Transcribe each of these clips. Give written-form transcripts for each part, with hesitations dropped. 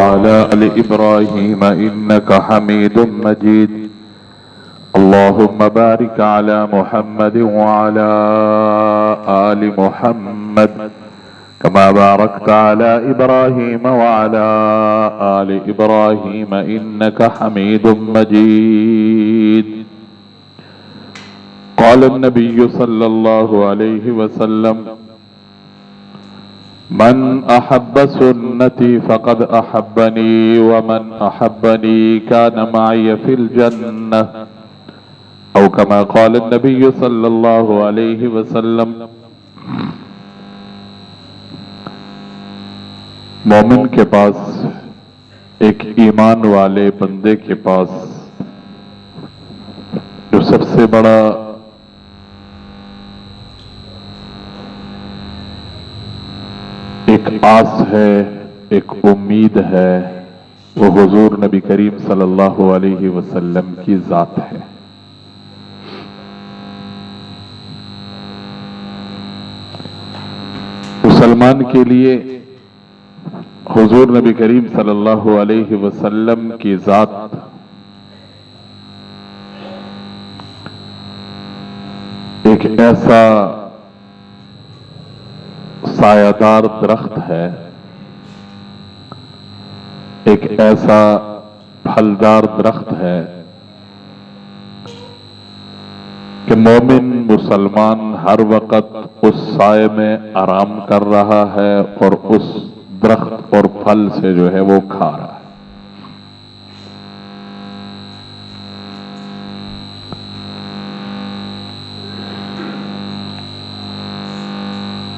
وعلى آل إبراهيم إنك حميد مجيد اللهم بارك على محمد وعلى آل محمد كما باركت على إبراهيم وعلى آل إبراهيم إنك حميد مجيد قال النبي صلى الله عليه وسلم من أحب سنتي فقد أحبني ومن أحبني كان معي في الجنة أو كما قال النبي صلى الله عليه وسلم مومن کے پاس ایک ایمان والے بندے کے پاس جو سب سے بڑا ایک آس ہے، ایک امید ہے، وہ حضور نبی کریم صلی اللہ علیہ وسلم کی ذات ہے۔ مسلمان کے لیے حضور نبی کریم صلی اللہ علیہ وسلم کی ذات ایک ایسا سایہ دار درخت ہے، ایک ایسا پھلدار درخت ہے کہ مومن مسلمان ہر وقت اس سائے میں آرام کر رہا ہے اور اس درخت اور پھل سے جو ہے وہ کھا رہا ہے۔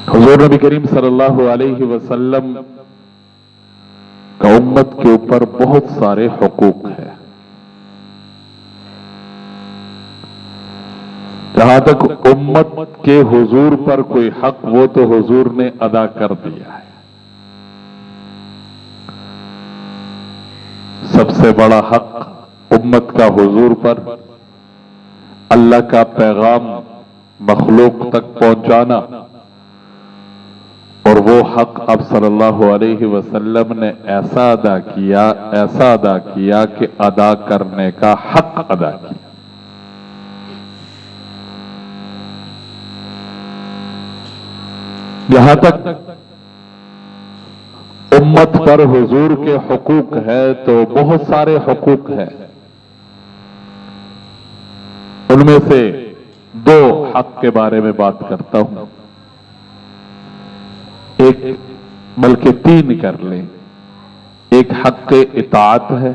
حضور نبی کریم صلی اللہ علیہ وسلم کا امت کے اوپر بہت سارے حقوق ہیں۔ جہاں تک امت کے حضور پر کوئی حق وہ تو حضور نے ادا کر دیا ہے۔ سب سے بڑا حق امت کا حضور پر اللہ کا پیغام مخلوق تک پہنچانا، اور وہ حق اب صلی اللہ علیہ وسلم نے ایسا ادا کیا کہ ادا کرنے کا حق ادا کیا۔ جہاں تک امت پر حضور کے حقوق ہے تو بہت سارے حقوق ہیں، ان میں سے دو حق کے بارے میں بات کرتا ہوں، ایک بلکہ تین کر لیں۔ ایک حق اطاعت ہے،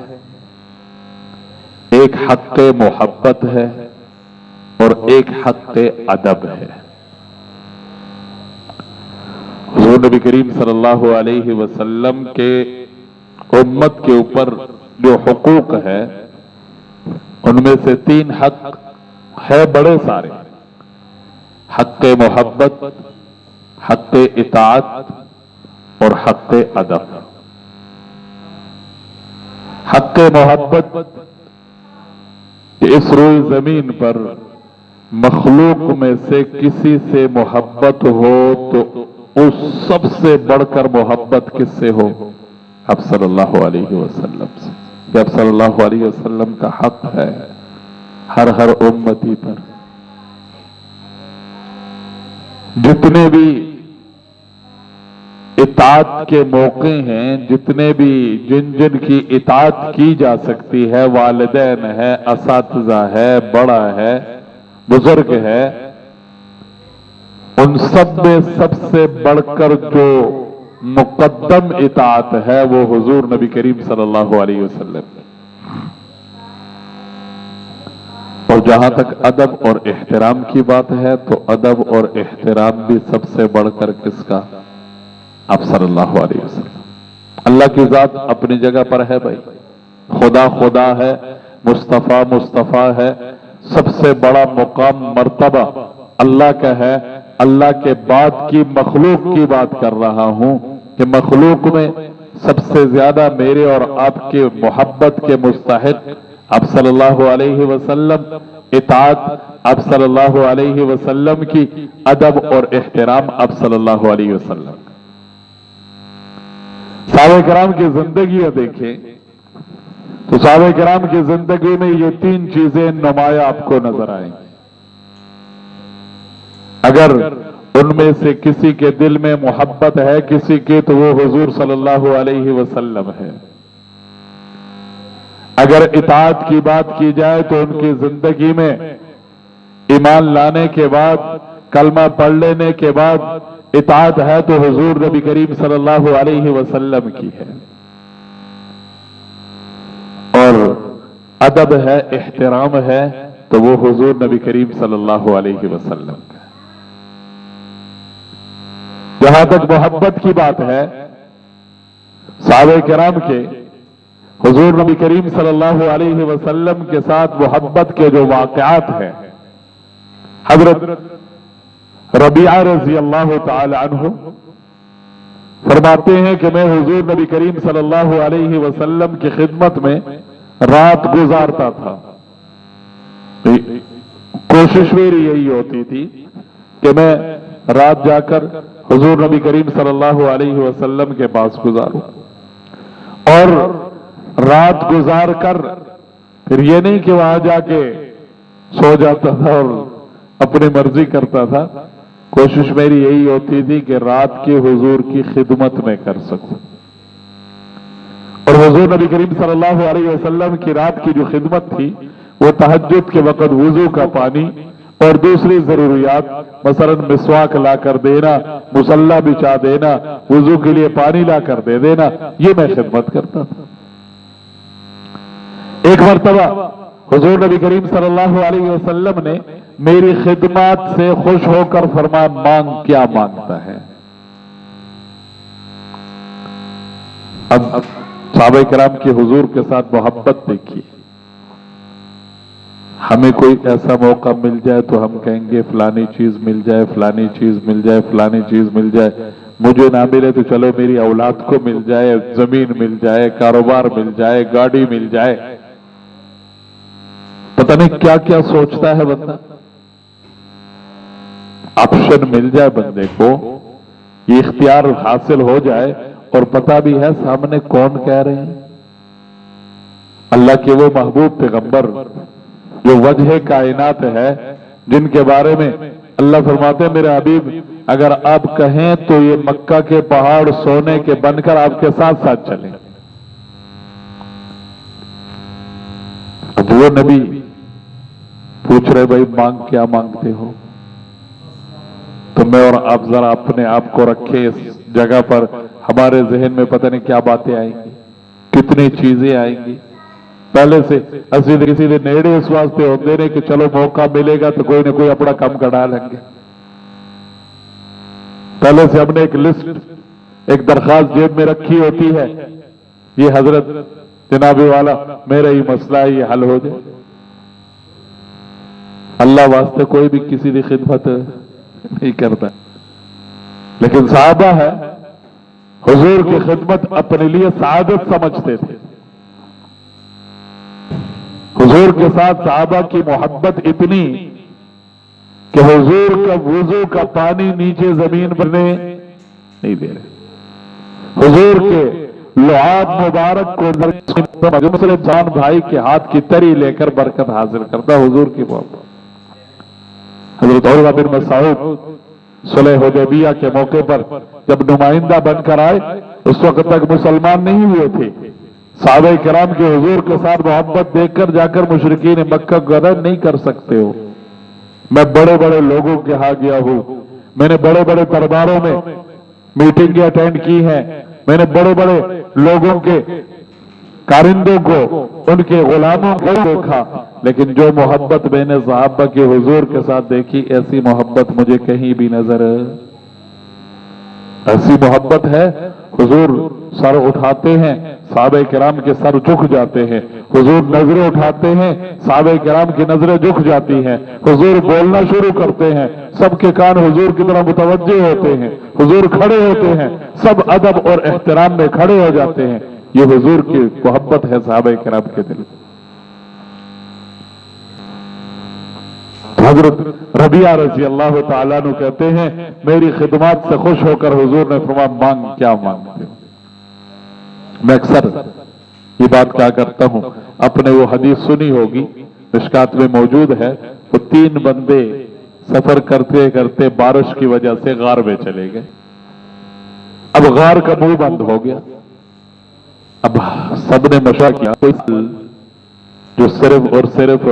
ایک حق محبت ہے، اور ایک حق ادب ہے۔ حضور نبی کریم صلی اللہ علیہ وسلم کے امت کے اوپر جو حقوق ہے ان میں سے تین حق ہے بڑے سارے: حق محبت، حق اطاعت اور حق ادب۔ حق محبت کہ اس روئے زمین پر مخلوق میں سے کسی سے محبت ہو تو اس سب سے بڑھ کر محبت کس سے ہو؟ اب صلی اللہ علیہ وسلم سے۔ اب صلی اللہ علیہ وسلم کا حق ہے ہر امتی پر۔ جتنے بھی اطاعت کے موقع ہیں، جتنے بھی جن کی اطاعت کی جا سکتی ہے، والدین ہے، اساتذہ ہے، بڑا ہے، بزرگ ہے، ان سب میں سب سے بڑھ کر جو مقدم اطاعت ہے وہ حضور نبی کریم صلی اللہ علیہ وسلم۔ اور جہاں تک ادب اور احترام کی بات ہے تو ادب اور احترام بھی سب سے بڑھ کر کس کا؟ آپ صلی اللہ علیہ وسلم۔ اللہ کی ذات اپنی جگہ پر ہے بھائی، خدا خدا ہے، مصطفیٰ مصطفیٰ ہے، سب سے بڑا مقام مرتبہ اللہ کا ہے۔ اللہ کے بعد کی مخلوق کی بات کر رہا ہوں کہ مخلوق میں سب سے زیادہ میرے اور آپ کے محبت کے مستحق آپ صلی اللہ علیہ وسلم، اطاعت آپ صلی اللہ علیہ وسلم کی، ادب اور احترام آپ صلی اللہ علیہ وسلم۔ صحابہ کرام کی زندگیاں دیکھیں تو صحابہ کرام کی زندگی میں یہ تین چیزیں نمایاں آپ کو نظر آئیں گی۔ اگر ان میں سے کسی کے دل میں محبت ہے کسی کی تو وہ حضور صلی اللہ علیہ وسلم ہے۔ اگر اطاعت کی بات کی جائے تو ان کی زندگی میں ایمان لانے کے بعد کلمہ پڑھ لینے کے بعد اطاعت ہے تو حضور نبی کریم صلی اللہ علیہ وسلم کی ہے، اور ادب ہے احترام ہے تو وہ حضور نبی کریم صلی اللہ علیہ وسلم کا ہے۔ جہاں تک محبت کی بات ہے صحابہ کرام کے حضور نبی کریم صلی اللہ علیہ وسلم کے ساتھ محبت کے جو واقعات ہیں، حضرت ربیعہ رضی اللہ تعالی عنہ فرماتے ہیں کہ میں حضور نبی کریم صلی اللہ علیہ وسلم کی خدمت میں رات گزارتا تھا۔ کوشش میری یہی ہوتی تھی کہ میں رات جا کر حضور نبی کریم صلی اللہ علیہ وسلم کے پاس گزاروں، اور رات گزار کر پھر یہ نہیں کہ وہاں جا کے سو جاتا تھا اور اپنی مرضی کرتا تھا، کوشش میری یہی ہوتی تھی کہ رات کے حضور کی خدمت میں کر سکوں۔ اور حضور نبی کریم صلی اللہ علیہ وسلم کی رات کی جو خدمت تھی وہ تہجد کے وقت وضو کا پانی اور دوسری ضروریات، مثلا مسواک لا کر دینا، مصلی بچھا دینا، وضو کے لیے پانی لا کر دے دینا، یہ میں خدمت کرتا تھا۔ ایک مرتبہ حضور نبی کریم صلی اللہ علیہ وسلم نے میری خدمات سے خوش ہو کر فرمایا مانگ کیا مانگتا ہے۔ اب صحابہ کرام کی حضور کے ساتھ محبت دیکھیے، ہمیں کوئی ایسا موقع مل جائے تو ہم کہیں گے فلانی چیز مل جائے، فلانی چیز مل جائے، فلانی چیز مل جائے، مجھے نہ ملے تو چلو میری اولاد کو مل جائے، زمین مل جائے، کاروبار مل جائے، گاڑی مل جائے، پتہ نہیں کیا کیا سوچتا ہے بندہ۔ آپشن مل جائے بندے کو، یہ اختیار حاصل ہو جائے اور پتہ بھی ہے سامنے کون کہہ رہے ہیں، اللہ کے وہ محبوب پیغمبر جو وجہ کائنات ہے، جن کے بارے میں اللہ فرماتے ہیں میرے حبیب اگر آپ کہیں تو یہ مکہ کے پہاڑ سونے کے بن کر آپ کے ساتھ ساتھ چلیں۔ اب وہ نبی پوچھ رہے بھائی مانگ کیا مانگتے ہو، تو میں اور آپ ذرا اپنے آپ کو رکھے اس جگہ پر، ہمارے ذہن میں پتہ نہیں کیا باتیں آئیں گی، کتنی چیزیں آئیں گی۔ پہلے سے کسی دے نیڑے اس واسطے ہوتے نہیں کہ چلو موقع ملے گا تو کوئی نہ کوئی اپنا کام کڑا لیں گے، پہلے سے ہم نے ایک لسٹ، ایک درخواست جیب میں رکھی ہوتی ہے، یہ حضرت جناب والا میرا ہی مسئلہ ہے یہ حل ہو جائے۔ اللہ واسطے کوئی بھی کسی کی خدمت نہیں کرتا، لیکن صحابہ ہے حضور کی خدمت اپنے لیے سعادت سمجھتے تھے۔ حضور کے ساتھ صحابہ کی محبت اتنی کہ حضور کا وضو کا پانی نیچے زمین پر نہیں دے رہے، حضور کے لعاب مبارک کو مسلم جان بھائی کے ہاتھ کی تری لے کر برکت حاصل کرتا حضور کی محبت۔ حضرت عروہ بن مسعود صلح حدیبیہ کے موقع پر جب نمائندہ بن کر آئے، اس وقت تک مسلمان نہیں ہوئے تھے، صحابہ کرام کے حضور کے ساتھ محبت دیکھ کر جا کر مشرکین مکہ غدر نہیں کر سکتے ہو، میں بڑے بڑے لوگوں کے ہاں گیا ہوں، میں نے بڑے بڑے درباروں میں میٹنگیں اٹینڈ کی ہیں، میں نے بڑے بڑے لوگوں کے کارندوں کو، ان کے غلاموں کو دیکھا، لیکن جو محبت میں نے صحابہ کے حضور کے ساتھ دیکھی ایسی محبت مجھے کہیں بھی نظر، ایسی محبت ہے حضور سر اٹھاتے ہیں صحابہ کرام کے سر جھک جاتے ہیں، حضور نظریں اٹھاتے ہیں صحابہ کرام کی نظریں جھک جاتی ہیں، حضور بولنا شروع کرتے ہیں سب کے کان حضور کی طرح متوجہ ہوتے ہیں، حضور کھڑے ہوتے ہیں سب ادب اور احترام میں کھڑے ہو جاتے ہیں، یہ حضور کی محبت ہے صحابہ کرام کے دل۔ حضرت ربیعہ رضی اللہ تعالیٰ عنہ کہتے ہیں میری خدمات سے خوش ہو کر حضور نے فرمایا مانگ کیا مانگتے ہو۔ मैं अक्सर ये बात कहा करता हूं, अपने वो हदीस सुनी होगी, मिशकात में मौजूद है, वो 3 बंदे सफर करते करते बारिश की वजह से गार में चले गए। अब गार का मुंह बंद हो गया। अब सबने मशवरा किया कोई जो सिर्फ और सिर्फ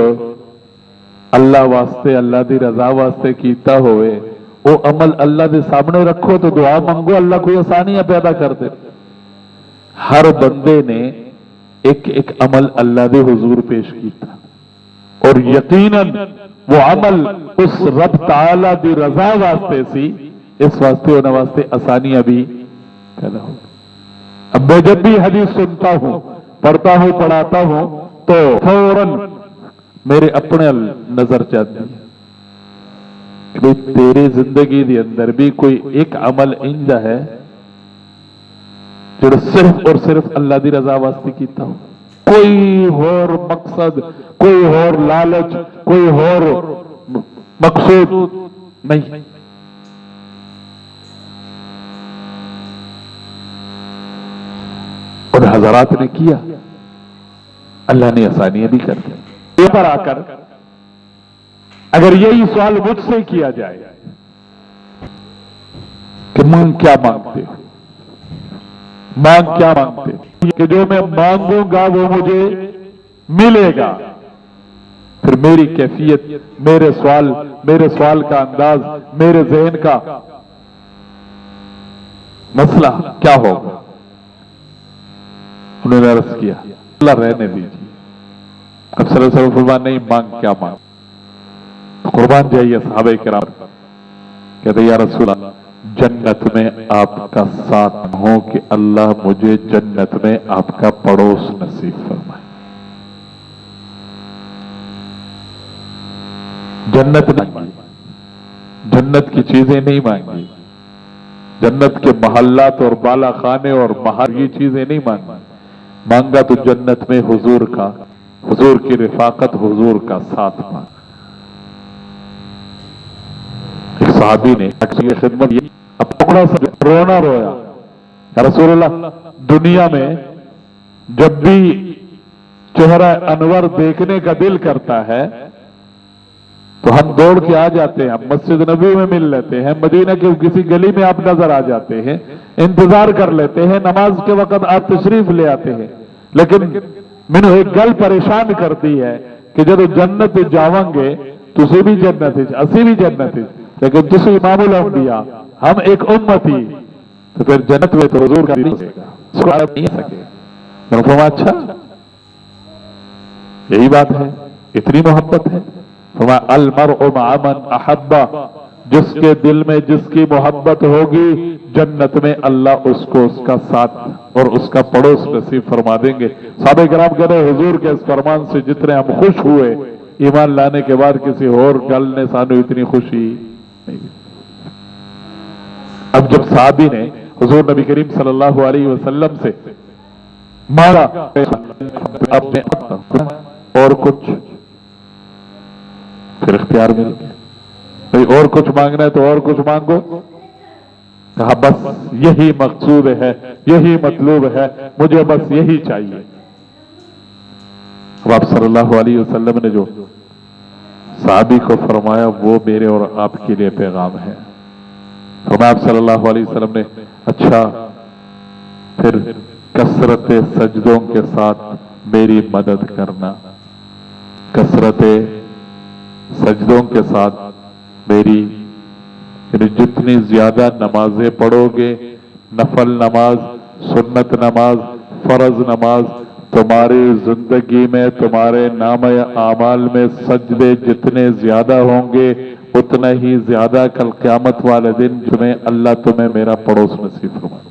अल्लाह वास्ते, अल्लाह की रजा वास्ते कीता होवे, वो अमल अल्लाह के सामने रखो तो दुआ मंगो, अल्लाह कोई आसानियां पैदा कर दे। हर बंदे ने एक एक अमल अल्लाह के हुजूर पेश किया और यकीनन वो अमल उस रब ताला की रजा वास्ते सी, इस वास्ते उन्हें वास्ते आसानियां भी पैदा हो। अब मैं जब भी हदीस सुनता हूं, पढ़ता हूं, पढ़ाता हूं, तो फौरन मेरे अपने नजर जाती है कि भाई तेरी जिंदगी के अंदर भी कोई एक अमल इंजा है जो सिर्फ और सिर्फ अल्लाह की रजा वास्ते कीता हो, कोई और मकसद, कोई और लालच, कोई और मकसूद नहीं। और हजरात ने किया, अल्लाह ने आसानियां भी कर दी। ये पर आकर अगर यही सवाल मुझसे किया जाए कि मांग क्या मांगते हो, मांग क्या मांगते हो, कि जो मैं मांगूंगा वो मुझे मिलेगा, फिर मेरी कैफियत, मेरे सवाल का अंदाज, मेरे जहन का मसला क्या होगा। उन्होंने अर्ज किया अल्लाह रहने दीजिए। अब सल्लल्लाहु अलैहि वसल्लम नहीं, मांग क्या मांग। तो कुर्बान जाइए सहाबे किराम, कहते या रसूल अल्लाह, जन्नत में आपका साथ हो कि अल्लाह मुझे जन्नत में आपका पड़ोस नसीब फरमाए। जन्नत मांगी, जन्नत की चीजें नहीं मांगी, जन्नत के महल्लात और बाला खाने और महल की चीजें नहीं मांगी, मांगा तो जन्नत में हुजूर का, हुजूर की रिफाकत, हुजूर का साथ मांगा। एक सहाबी ने खिदमत की, अब थोड़ा सा रोना रोया, या रसूलल्लाह, दुनिया में जब भी चेहरा अनवर देखने का दिल करता है तो हम दौड़ के आ जाते हैं, हम मस्जिद नबी में मिल लेते हैं, मदीना के किसी गली में आप नजर आ जाते हैं, इंतजार कर लेते हैं, नमाज के वक्त आप तशरीफ ले आते हैं। लेकिन मैंने एक गल परेशान करती है कि जब जन्नत जावांगे तुसी भी जन्नत, असी भी जन्नत, लेकिन तुसी इमामुल अंबिया, हम एक उम्मती, तो फिर जन्नत में तो हुजूर का नहीं सके। अच्छा, यही बात है, इतनी मोहब्बत है। अल मरउ मअ मन अहब्बा, जिसके दिल में जिसकी मोहब्बत होगी, जन्नत में अल्लाह उसको उसका साथ और उसका पड़ोस नसीब फरमा देंगे। साहबे किराम कहते हैं हुजूर के इस फरमान से जितने हम खुश हुए, ईमान लाने के बाद किसी और गल ने सानू इतनी खुशी नहीं। अब जब साहबी ने हुजूर नबी करीम सल्लल्लाहु अलैहि वसल्लम से मारा अपने और कुछ, फिर इख्तियार मिल गया, भाई और कुछ मांगना है तो और कुछ मांगो। कहा बस यही मकसूद है, यही मतलूब है, मुझे बस यही चाहिए। अब आप सल्लल्लाहु अलैहि वसल्लम ने जो साहबी को फरमाया वो मेरे और आपके लिए पैगाम है। तो आप सल्लल्लाहु अलैहि वसल्लम ने अच्छा फिर कसरत सजदों के साथ मेरी मदद करना, कसरत सजदों के साथ मेरी, जितनी ज्यादा नमाजें पढ़ोगे, नफल नमाज, सुन्नत नमाज, फर्ज नमाज, तुम्हारी जिंदगी में तुम्हारे नाम आमाल में सजदे जितने ज्यादा होंगे, उतना ही ज्यादा कल क़यामत वाले दिन तुम्हें अल्लाह तुम्हें मेरा पड़ोस नसीब फरमाए।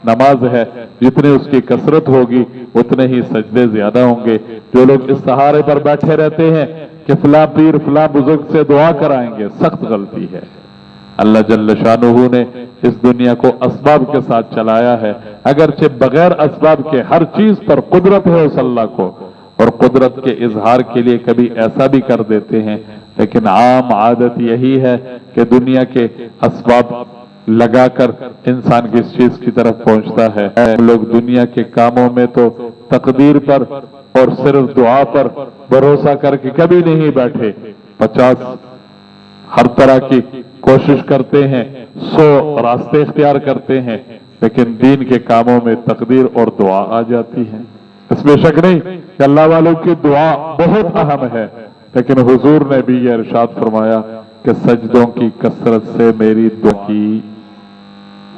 नमाज है, जितने उसकी कसरत होगी उतने ही सजदे ज्यादा होंगे। जो लोग इस सहारे पर बैठे रहते हैं कि फला पीर फला बुजुर्ग से दुआ कराएंगे, सख्त गलती है। अल्लाह जल्ल शानुहु ने इस दुनिया को असबाब के साथ चलाया है, अगरचे बगैर असबाब के हर चीज पर कुदरत है उस अल्लाह को, और कुदरत के इजहार के लिए कभी ऐसा भी कर देते हैं। लेकिन आम आदत यही है कि दुनिया के असबाब लगाकर इंसान किस चीज की तरफ पहुंचता है। हम लोग दुनिया के कामों में तो तकदीर पर और सिर्फ दुआ पर भरोसा करके कभी नहीं बैठे। 50 हर तरह की कोशिश करते हैं, 100 रास्ते इख्तियार करते हैं, लेकिन दीन के कामों में तकदीर और दुआ आ जाती है। इसमें शक नहीं कि अल्लाह वालों की दुआ बहुत अहम है, लेकिन हुजूर ने भी ये इरशाद फरमाया कि सजदों की कसरत से मेरी दुआ की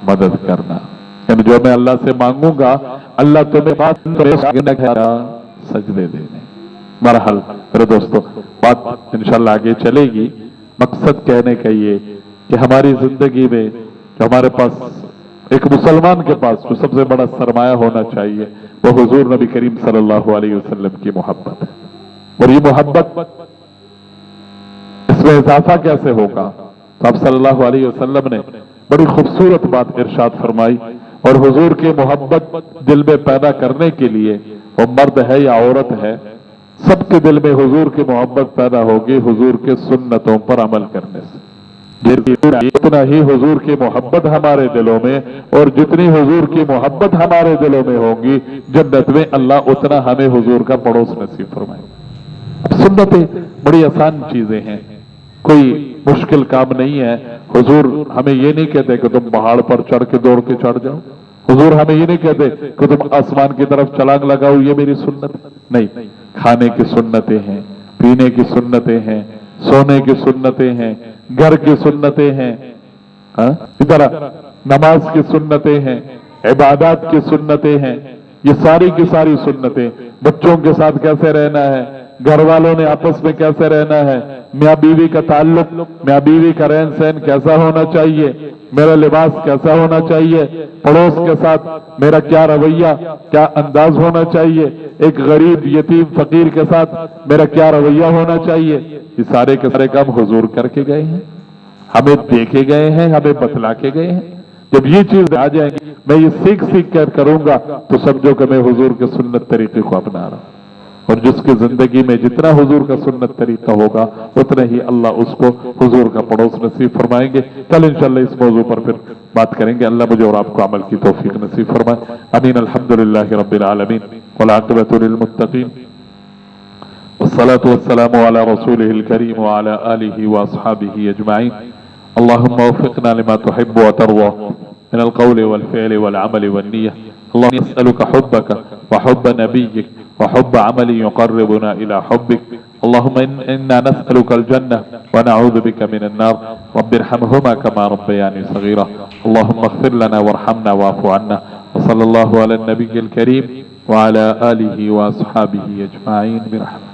मदद करना, यानी जो मैं अल्लाह से मांगूंगा अल्लाह तुम्हें बात सजदे देने। मरहल मेरे दोस्तों, बात इंशाल्लाह आगे चलेगी। मकसद कहने का ये कि हमारी जिंदगी में जो हमारे पास एक मुसलमान के पास जो सबसे बड़ा सरमाया होना चाहिए वो हुजूर नबी करीम सल्लल्लाहु अलैहि वसल्लम की मोहब्बत है। और ये मोहब्बत, इसमें इजाफा कैसे होगा? तो आप सल्लल्लाहु अलैहि वसल्लम ने बड़ी खूबसूरत बात इरशाद फरमाई। और हुजूर की मोहब्बत दिल में पैदा करने के लिए, वो मर्द है या औरत है, सबके दिल में हुजूर की मोहब्बत पैदा होगी हुजूर के सुन्नतों पर अमल करने से। जितना ही हुजूर की मोहब्बत हमारे दिलों में और जितनी हुजूर की मोहब्बत हमारे दिलों में होगी, जन्नत में अल्लाह उतना हमें हुजूर का पड़ोस नसीब फरमाएगा। अब सुन्नतें बड़ी आसान चीजें हैं, कोई मुश्किल काम नहीं है। हुजूर हमें ये नहीं कहते कि तुम पहाड़ पर चढ़ के दौड़ के चढ़ जाओ। हुजूर हमें ये नहीं कहते कि तुम आसमान की तरफ छलांग लगाओ, ये मेरी सुन्नत नहीं। खाने की सुन्नतें हैं, पीने की सुन्नतें हैं, सोने की सुन्नतें हैं, घर की सुन्नतें हैं, इस तरह नमाज की सुन्नतें हैं, इबादत की सुन्नतें हैं। ये सारी की सारी सुन्नतें, बच्चों के साथ कैसे रहना है, घर वालों ने आपस में कैसे रहना है, मियाँ बीवी का ताल्लुक, मियाँ बीवी का रहन सहन कैसा होना चाहिए, मेरा लिबास कैसा होना चाहिए, पड़ोस के साथ मेरा क्या रवैया, क्या अंदाज होना चाहिए, एक गरीब यतीम फकीर के साथ मेरा क्या रवैया होना चाहिए। ये सारे के सारे काम हुजूर करके गए हैं, हमें देखे गए हैं, हमें बतला के गए हैं। जब ये चीज आ जाएंगी, मैं ये सीख सीख कर करूंगा, तो समझो कि मैं हुजूर के सुन्नत तरीके को अपना रहा हूं। और जिसकी जिंदगी में जितना हुजूर का सुन्नत तरीका होगा, उतना ही अल्लाह उसको हुजूर का पड़ोस नसीब फरमाएंगे। कल इंशाल्लाह इस मौजू पर फिर बात करेंगे। अल्लाह मुझे और आपको अमल की तौफीक नसीब फरमाए। आमीन। अल्हम्दुलिल्लाहि रब्बिल आलमीन वल आक़िबतु लिल मुत्तक़ीन वस्सलातु वस्सलामु अला रसूलिहिल करीम व अला आलिहि व अस्हाबिहि अजमाइन। अल्लाहुम्मा वफ़िक़ना लिमा तुहिब्बु व तर्ज़ा मिनल क़ौलि वल फ़िअलि वल अमलि वन निय्यह। अल्लाहुम्मा नस्अलुका हुब्बका व हुब्ब नबिय्यिक وحب عمل يقربنا إلى حبك اللهم إنا نسألك الجنة ونعوذ بك من النار رب ارحمهما كما ربياني صغيرا اللهم اغفر لنا وارحمنا واعف عنا وصلى الله على النبي الكريم وعلى آله وأصحابه أجمعين برحمته.